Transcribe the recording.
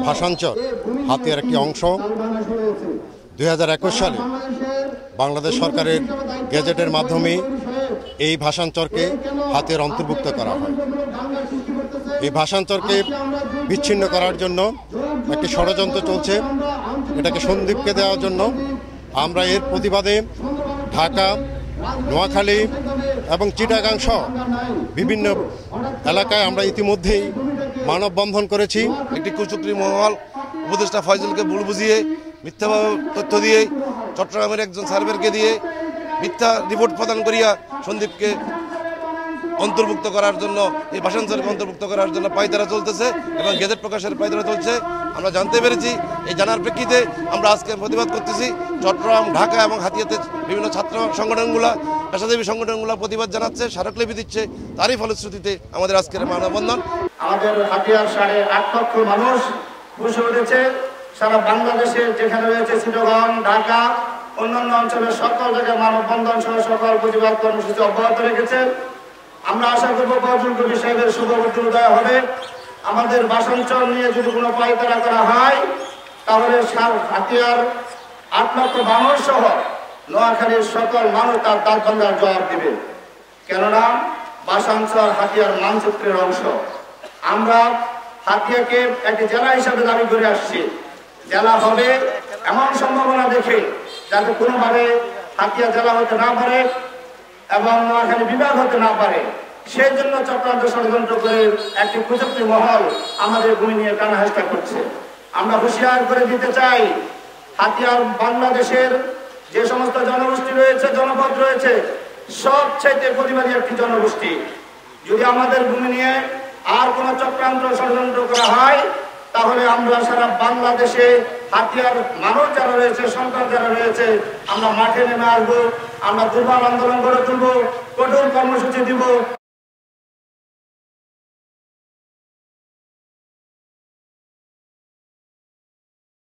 ভাষাঞ্চর হাতিয়ার একটি অংশ 2021 সালে বাংলাদেশ সরকারের গেজেটের মাধ্যমে এই ভাষাঞ্চরকে হাতিয়ার অন্তর্ভুক্ত করা হয়। এই ভাষাঞ্চরকে বিচ্ছিন্ন করার জন্য একটি ষড়যন্ত্র চলছে, এটাকে সন্দ্বীপকে দেওয়ার জন্য। আমরা এর প্রতিবাদে ঢাকা, নোয়াখালী এবং চিটাগাং সহ বিভিন্ন এলাকায় আমরা ইতিমধ্যেই মানববন্ধন করেছি। একটি কুচক্রী মহল উপদেষ্টা ফয়জুলকে ভুল বুঝিয়ে মিথ্যাভাবে তথ্য দিয়ে চট্টগ্রামের একজন সার্ভেরকে দিয়ে মিথ্যা রিপোর্ট প্রদান করিয়া সন্দীপকে অন্তর্ভুক্ত করার জন্য, এই ভাষাঞ্চরকে অন্তর্ভুক্ত করার জন্য পায়তারা চলতেছে এবং গেজেট প্রকাশের পায়তারা চলছে। আমরা জানতে পেরেছি, এই জানার প্রেক্ষিতে আমরা আজকে প্রতিবাদ করতেছি। চট্টগ্রাম, ঢাকা এবং হাতিয়াতে বিভিন্ন ছাত্র সংগঠনগুলো, পেশাজীবী সংগঠনগুলো প্রতিবাদ জানাচ্ছে, স্মারকলিপি দিচ্ছে। তারই ফলশ্রুতিতে আমাদের আজকের মানববন্ধন। আমাদের হাতিয়ার 8.5 লক্ষ মানুষ বসে উঠেছে। সারা বাংলাদেশে যেখানে রয়েছে চিটাগাং, ঢাকা, অন্যান্য অঞ্চলের সকল জায়গায় মানববন্ধন সহ সকল প্রতিবাদ কর্মসূচি অব্যাহত রেখেছে। আমরা আশা করব ফজলুল কবির সাহেবের শুভবর্তী উদয় হবে। আমাদের ভাষাঞ্চর নিয়ে যদি কোনো পায়তারা করা হয় তাহলে হাতিয়ার 8 লক্ষ মানুষ সহ নোয়াখালীর সকল মানুষ তার দাঁতভাঙ্গার জবাব দিবে। কেননা ভাষাঞ্চর হাতিয়ার মানচিত্রের অংশ। আমরা হাতিয়াকে একটি জেলা হিসাবে দাবি করে আসছি। জেলা হবে এমন সম্ভাবনা দেখে যাতে কোনোভাবে হাতিয়া জেলা হতে না পারে এবং নোয়াখালী বিভাগ হতে না পারে, সেই জন্য চক্রান্ত ষড়যন্ত্র করে একটি কুচক্রী মহল আমাদের ভূমি নিয়ে টানা হেঁচড়া করছে। আমরা হুঁশিয়ার করে দিতে চাই, হাতিয়ার বাংলাদেশের যে সমস্ত জনগোষ্ঠী রয়েছে, জনপদ রয়েছে, সবচাইতে পরিবারী একটি জনগোষ্ঠী। যদি আমাদের ভূমি নিয়ে আর কোনো চক্রান্ত ষড়যন্ত্র করা হয় তাহলে আমরা সারা বাংলাদেশে হাতিয়ার মানুষ যারা রয়েছে, সন্তান যারা রয়েছে, আমরা মাঠে নেমে আসবো। আমরা দুর্বার আন্দোলন গড়ে তুলবো, কঠোর কর্মসূচি দিব।